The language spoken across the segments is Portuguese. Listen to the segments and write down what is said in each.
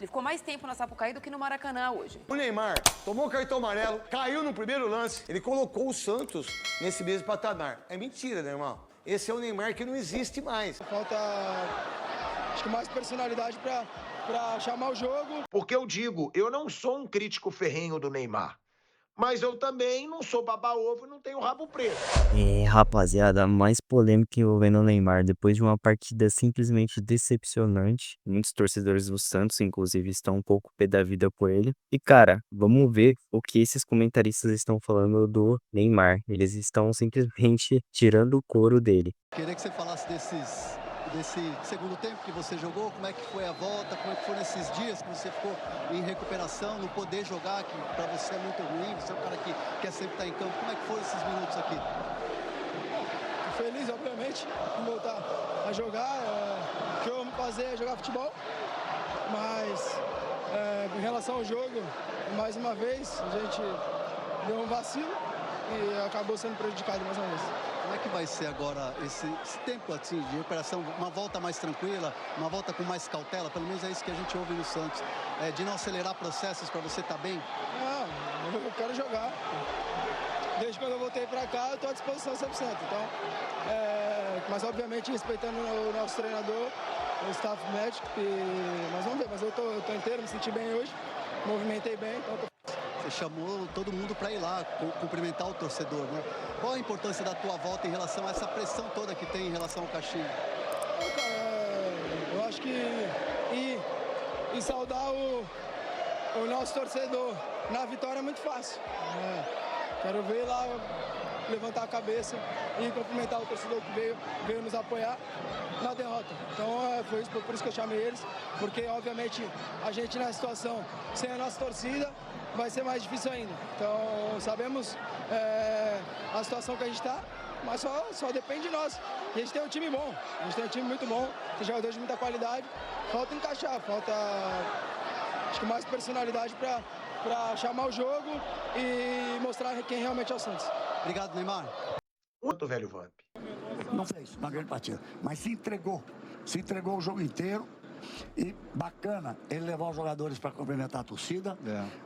Ele ficou mais tempo na Sapucaí do que no Maracanã hoje. O Neymar tomou cartão amarelo, caiu no primeiro lance. Ele colocou o Santos nesse mesmo patamar. É mentira, né, irmão? Esse é o Neymar que não existe mais. Falta, acho que mais personalidade para chamar o jogo. Porque eu digo, eu não sou um crítico ferrenho do Neymar. Mas eu também não sou baba-ovo e não tenho rabo preto. Rapaziada, a mais polêmica envolvendo o Neymar depois de uma partida simplesmente decepcionante. Muitos torcedores do Santos, inclusive, estão um pouco pé da vida por ele. E, cara, vamos ver o que esses comentaristas estão falando do Neymar. Eles estão simplesmente tirando o couro dele. Queria que você falasse desse segundo tempo que você jogou, como é que foi a volta, como é que foram esses dias que você ficou em recuperação, não poder jogar, que para você é muito ruim, você é um cara que quer sempre estar em campo. Como é que foram esses minutos aqui? Feliz, obviamente, em voltar a jogar. O que eu amo fazer é jogar futebol, mas em relação ao jogo, mais uma vez, a gente deu um vacilo e acabou sendo prejudicado mais uma vez. Como é que vai ser agora esse tempo assim, de recuperação? Uma volta mais tranquila, uma volta com mais cautela? Pelo menos é isso que a gente ouve no Santos. De não acelerar processos para você estar bem? Não, eu quero jogar. Desde quando eu voltei para cá, eu estou à disposição 100%. Então, mas obviamente respeitando o nosso treinador, o staff médico. Mas vamos ver, mas eu estou inteiro, me senti bem hoje, movimentei bem, então Você chamou todo mundo para ir lá, cumprimentar o torcedor, né? Qual a importância da tua volta em relação a essa pressão toda que tem em relação ao Caxias? Eu acho que ir saudar o nosso torcedor na vitória é muito fácil. Quero ver lá, levantar a cabeça e cumprimentar o torcedor que veio nos apoiar na derrota. Então foi por isso que eu chamei eles, porque obviamente a gente na situação sem a nossa torcida vai ser mais difícil ainda. Então sabemos a situação que a gente está, mas só depende de nós. E a gente tem um time bom, a gente tem um time muito bom, tem jogadores de muita qualidade. Falta encaixar, falta acho que mais personalidade para chamar o jogo e mostrar quem realmente é o Santos. Obrigado, Neymar. Quanto, velho Vamp? Não fez uma grande partida, mas se entregou o jogo inteiro. E bacana ele levar os jogadores para cumprimentar a torcida.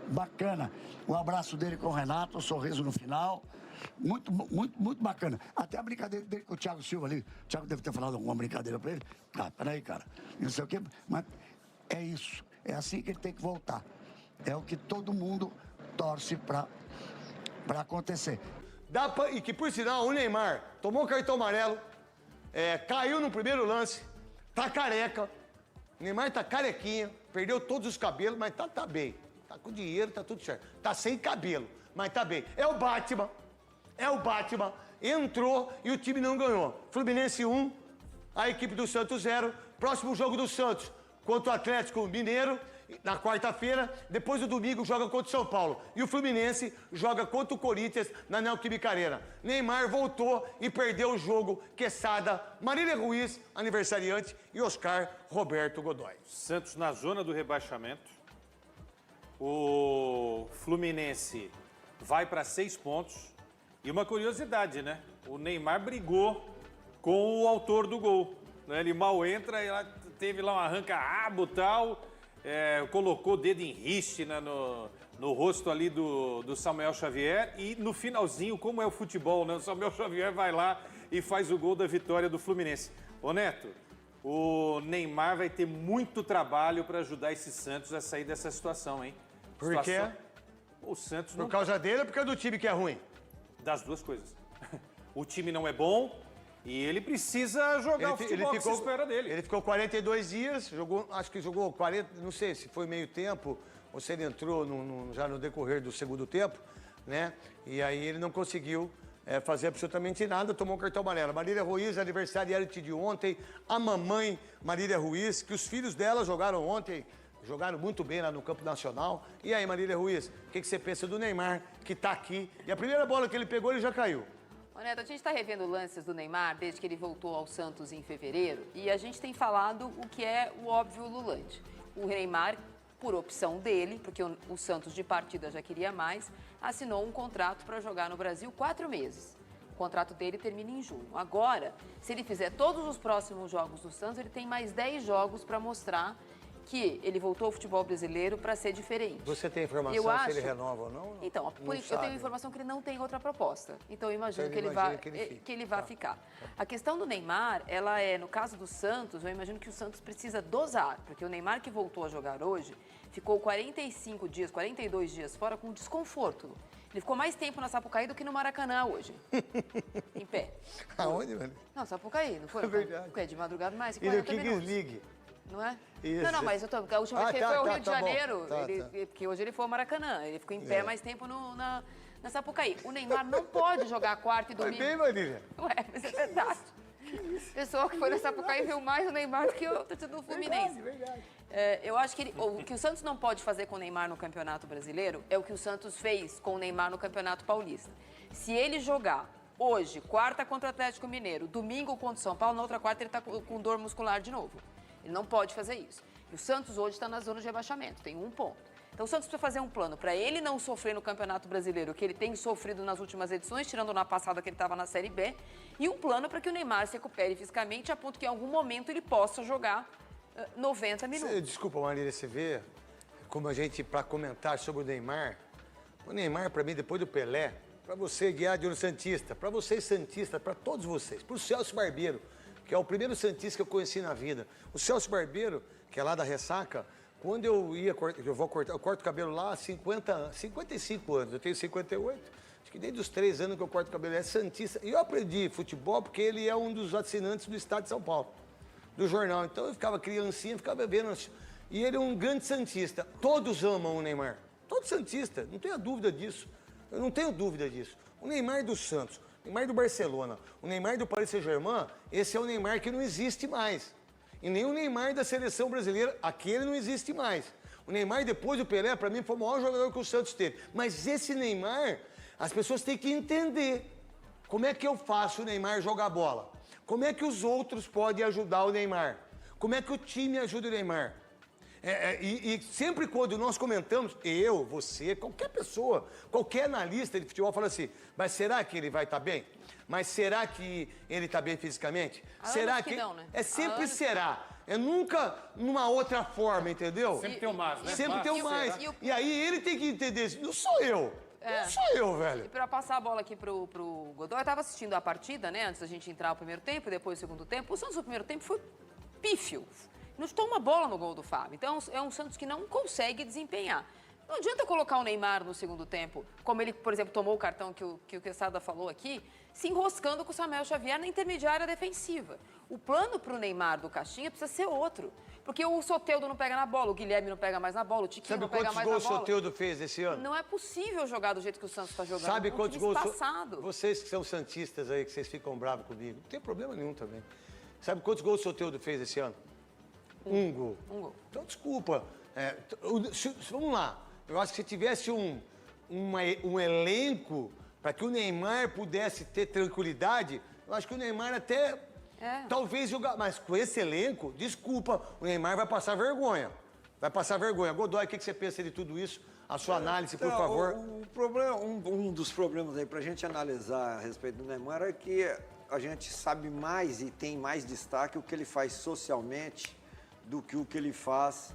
Bacana o abraço dele com o Renato, o sorriso no final. Muito, muito, muito bacana. Até a brincadeira dele com o Thiago Silva ali. O Thiago deve ter falado alguma brincadeira para ele. Peraí, cara. Não sei o quê. Mas é isso. É assim que ele tem que voltar. É o que todo mundo torce para acontecer. E que, por sinal, o Neymar tomou cartão amarelo, caiu no primeiro lance, tá careca. O Neymar tá carequinha, perdeu todos os cabelos, mas tá bem. Tá com dinheiro, tá tudo certo. Tá sem cabelo, mas tá bem. É o Batman. Entrou e o time não ganhou. Fluminense 1, a equipe do Santos 0. Próximo jogo do Santos contra o Atlético Mineiro, na quarta-feira. Depois do domingo joga contra o São Paulo. E o Fluminense joga contra o Corinthians na Neoquímica Arena. Neymar voltou e perdeu o jogo. Quesada, Marília Ruiz, aniversariante, e Oscar Roberto Godoy. Santos na zona do rebaixamento. O Fluminense vai para 6 pontos. E uma curiosidade, né? O Neymar brigou com o autor do gol. Ele mal entra, teve lá um arranca-rabo e tal. Colocou o dedo em riste, né, no rosto ali do Samuel Xavier. E no finalzinho, como é o futebol, né? O Samuel Xavier vai lá e faz o gol da vitória do Fluminense. Ô Neto, o Neymar vai ter muito trabalho para ajudar esse Santos a sair dessa situação, hein? Por quê? O Santos não... Por causa dele ou por causa do time que é ruim? Das duas coisas. O time não é bom e ele precisa jogar o futebol que se espera dele. Ele ficou 42 dias, acho que jogou 40, não sei se foi meio tempo ou se ele entrou já no decorrer do segundo tempo, né? E aí ele não conseguiu fazer absolutamente nada, tomou um cartão amarelo. Marília Ruiz, aniversariante de ontem, a mamãe Marília Ruiz, que os filhos dela jogaram ontem, jogaram muito bem lá no Campo Nacional. E aí, Marília Ruiz, o que você pensa do Neymar, que tá aqui? E a primeira bola que ele pegou, ele já caiu. Ô Neto, a gente está revendo lances do Neymar desde que ele voltou ao Santos em fevereiro e a gente tem falado o que é o óbvio ululante. O Neymar, por opção dele, porque o Santos de partida já queria mais, assinou um contrato para jogar no Brasil 4 meses. O contrato dele termina em junho. Agora, se ele fizer todos os próximos jogos do Santos, ele tem mais 10 jogos para mostrar que ele voltou ao futebol brasileiro para ser diferente. Você tem informação Eu acho... se ele renova ou não? Então, Não eu sabe. tenho informação que ele não tem outra proposta. Então, eu imagino Então, que ele imagina vai, que ele fique. que ele vai ficar. A questão do Neymar, ela é, no caso do Santos, eu imagino que o Santos precisa dosar, porque o Neymar que voltou a jogar hoje ficou 45 dias, 42 dias fora com desconforto. Ele ficou mais tempo na Sapucaí do que no Maracanã hoje. Em pé. Aonde, velho? Não, Sapucaí, não foi? É verdade. Porque é de madrugada mais, E no 40 Kings minutos. League. Não é? Isso. Não, mas eu tô, a última vez que ele tá, foi ao tá, Rio de tá bom. Janeiro, Tá, ele, tá. porque hoje ele foi ao Maracanã, ele ficou em pé É. mais tempo na Sapucaí. O Neymar não pode jogar quarta e Foi domingo. bem, Marília. Ué, mas é verdade. Pessoa que foi na Sapucaí viu mais o Neymar do que o torcedor do Fluminense. Verdade. É, eu acho que o que o Santos não pode fazer com o Neymar no Campeonato Brasileiro é o que o Santos fez com o Neymar no Campeonato Paulista. Se ele jogar hoje, quarta contra o Atlético Mineiro, domingo contra o São Paulo, na outra quarta ele está com dor muscular de novo. Ele não pode fazer isso. E o Santos hoje está na zona de rebaixamento, tem 1 ponto. Então o Santos precisa fazer um plano para ele não sofrer no Campeonato Brasileiro, que ele tem sofrido nas últimas edições, tirando na passada que ele estava na Série B, e um plano para que o Neymar se recupere fisicamente a ponto que em algum momento ele possa jogar 90 minutos. Desculpa, Marília, você vê como a gente, para comentar sobre o Neymar, para mim, depois do Pelé, para você, Guiado Santista, para vocês, Santista, para todos vocês, para o Celso Barbeiro, que é o primeiro Santista que eu conheci na vida. O Celso Barbeiro, que é lá da Ressaca, quando eu corto o cabelo lá há 55 anos, eu tenho 58, acho que desde os 3 anos que eu corto o cabelo, é Santista. E eu aprendi futebol porque ele é um dos assinantes do Estado de São Paulo, do jornal. Então eu ficava criancinha, ficava vendo. E ele é um grande Santista. Todos amam o Neymar. Todo Santista, não tenha dúvida disso. Eu não tenho dúvida disso. O Neymar do Santos, o Neymar do Barcelona, o Neymar do Paris Saint-Germain, esse é o Neymar que não existe mais. E nem o Neymar da seleção brasileira, aquele não existe mais. O Neymar, depois do Pelé, para mim, foi o maior jogador que o Santos teve. Mas esse Neymar, as pessoas têm que entender. Como é que eu faço o Neymar jogar bola? Como é que os outros podem ajudar o Neymar? Como é que o time ajuda o Neymar? E sempre quando nós comentamos, eu, você, qualquer pessoa, qualquer analista de futebol fala assim, mas será que ele vai estar bem? Mas será que ele está bem fisicamente? Será que não, né? É sempre será. É nunca numa outra forma, entendeu? Sempre tem o mais, né? Sempre tem o mais. será. E aí ele tem que entender isso. Não sou eu. Não sou eu, velho. E para passar a bola aqui pro Godoy, eu estava assistindo a partida, né, antes da gente entrar no primeiro tempo e depois no segundo tempo. O Santos no primeiro tempo foi pífio. Não chutou uma bola no gol do Fábio. Então é um Santos que não consegue desempenhar. Não adianta colocar o Neymar no segundo tempo, como ele, por exemplo, tomou o cartão que o Quesada falou aqui, se enroscando com o Samuel Xavier na intermediária defensiva. O plano para o Neymar do Caixinha precisa ser outro. Porque o Soteldo não pega na bola, o Guilherme não pega mais na bola, o Tiquinho não pega mais na bola. Sabe quantos gols o Soteldo fez esse ano? Não é possível jogar do jeito que o Santos está jogando. Sabe quantos gols? Passado. Vocês que são santistas aí, que vocês ficam bravos comigo, não tem problema nenhum também. Sabe quantos gols o Soteldo fez esse ano? Um gol. Um gol. Então, desculpa. Vamos lá. Eu acho que se tivesse um elenco para que o Neymar pudesse ter tranquilidade, eu acho que o Neymar até talvez jogar. Mas com esse elenco, desculpa, o Neymar vai passar vergonha. Vai passar vergonha. Godoy, o que você pensa de tudo isso? A sua análise, por favor. O problema, um dos problemas aí para a gente analisar a respeito do Neymar é que a gente sabe mais e tem mais destaque o que ele faz socialmente do que o que ele faz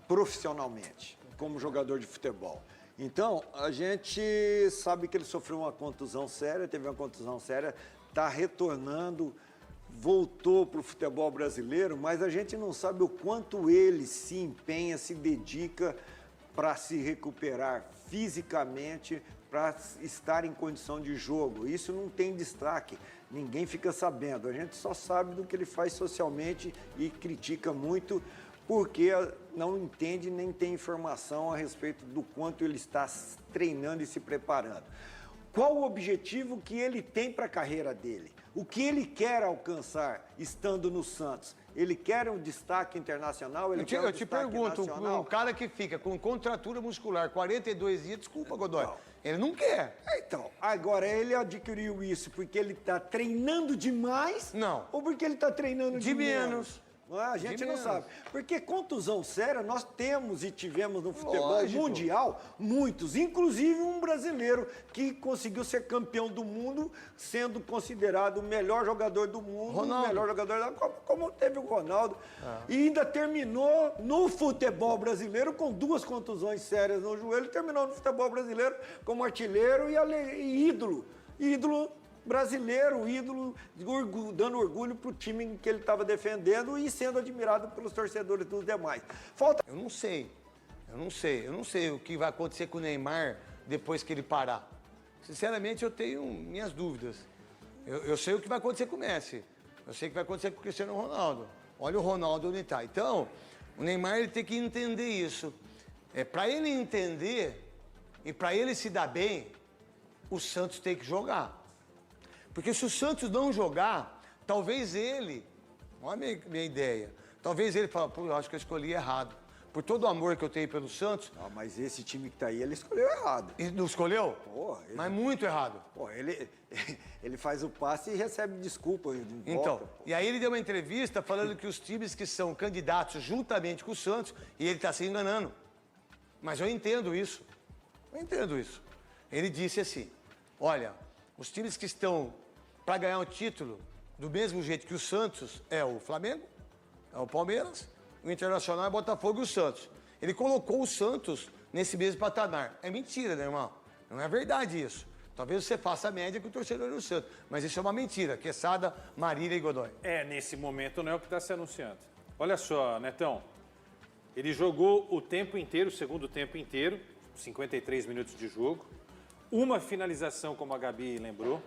profissionalmente, como jogador de futebol. Então, a gente sabe que ele sofreu uma contusão séria, teve uma contusão séria, está retornando, voltou para o futebol brasileiro, mas a gente não sabe o quanto ele se empenha, se dedica para se recuperar fisicamente, para estar em condição de jogo. Isso não tem destaque, ninguém fica sabendo. A gente só sabe do que ele faz socialmente e critica muito porque não entende nem tem informação a respeito do quanto ele está treinando e se preparando. Qual o objetivo que ele tem para a carreira dele? O que ele quer alcançar estando no Santos? Ele quer um destaque internacional? Eu te pergunto, um cara que fica com contratura muscular 42 dias, desculpa, Godoy, ele não quer. Então, agora ele adquiriu isso porque ele está treinando demais? Não. Ou porque ele está treinando de menos? A gente não menos. sabe. Porque contusão séria nós temos e tivemos no futebol Lógico. mundial muitos, inclusive um brasileiro que conseguiu ser campeão do mundo, sendo considerado o melhor jogador do mundo, Ronaldo. o melhor jogador da Copa, como teve o Ronaldo. E ainda terminou no futebol brasileiro com 2 contusões sérias no joelho, terminou no futebol brasileiro como artilheiro e ídolo. Ídolo brasileiro, ídolo, dando orgulho para o time que ele estava defendendo e sendo admirado pelos torcedores dos demais. Eu não sei o que vai acontecer com o Neymar depois que ele parar. Sinceramente, eu tenho minhas dúvidas. Eu sei o que vai acontecer com o Messi, eu sei o que vai acontecer com o Cristiano Ronaldo. Olha o Ronaldo onde está. Então, o Neymar ele tem que entender isso. Para ele entender e para ele se dar bem, o Santos tem que jogar. Porque se o Santos não jogar, talvez ele, olha a minha ideia, talvez ele fale, pô, eu acho que eu escolhi errado. Por todo o amor que eu tenho pelo Santos. Ah, mas esse time que tá aí, ele escolheu errado. E não escolheu? Pô, Mas muito errado. Pô, ele faz o passe e recebe desculpa. Então, e aí ele deu uma entrevista falando que os times que são candidatos juntamente com o Santos, e ele está se enganando. Mas eu entendo isso. Ele disse assim, olha, os times que estão para ganhar um título do mesmo jeito que o Santos é o Flamengo, é o Palmeiras, o Internacional é o Botafogo e o Santos. Ele colocou o Santos nesse mesmo patamar. É mentira, né, irmão? Não é verdade isso. Talvez você faça a média com o torcedor do Santos, mas isso é uma mentira. Quesada, Marília e Godoy. Nesse momento não é o que está se anunciando. Olha só, Netão, ele jogou o tempo inteiro, o segundo tempo inteiro, 53 minutos de jogo, uma finalização, como a Gabi lembrou,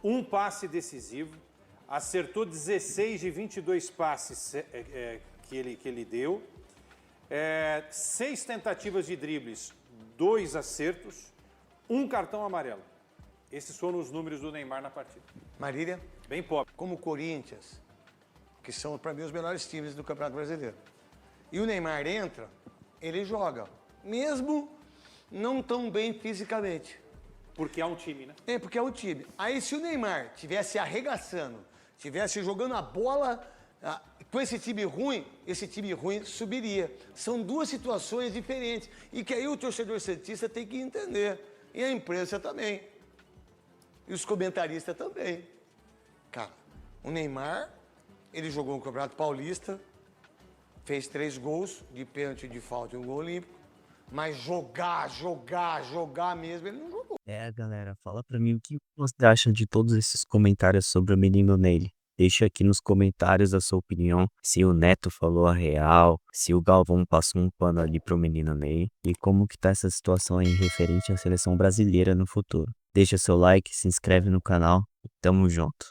um passe decisivo, acertou 16 de 22 passes que ele deu, 6 tentativas de dribles, 2 acertos, 1 cartão amarelo. Esses foram os números do Neymar na partida. Marília, Bem pobre. como o Corinthians, que são, para mim, os melhores times do Campeonato Brasileiro. E o Neymar entra, ele joga, mesmo não tão bem fisicamente. Porque é um time, né? Porque é um time. Aí se o Neymar tivesse arregaçando, tivesse jogando a bola com esse time ruim subiria. São 2 situações diferentes. E que aí o torcedor santista tem que entender. E a imprensa também. E os comentaristas também. Cara, o Neymar, ele jogou no Campeonato Paulista, fez 3 gols de pênalti, de falta e 1 gol olímpico. Mas jogar mesmo, ele não jogou. Galera, fala pra mim o que você acha de todos esses comentários sobre o menino Ney. Deixa aqui nos comentários a sua opinião, se o Neto falou a real, se o Galvão passou um pano ali pro menino Ney, e como que tá essa situação aí referente à seleção brasileira no futuro. Deixa seu like, se inscreve no canal e tamo junto.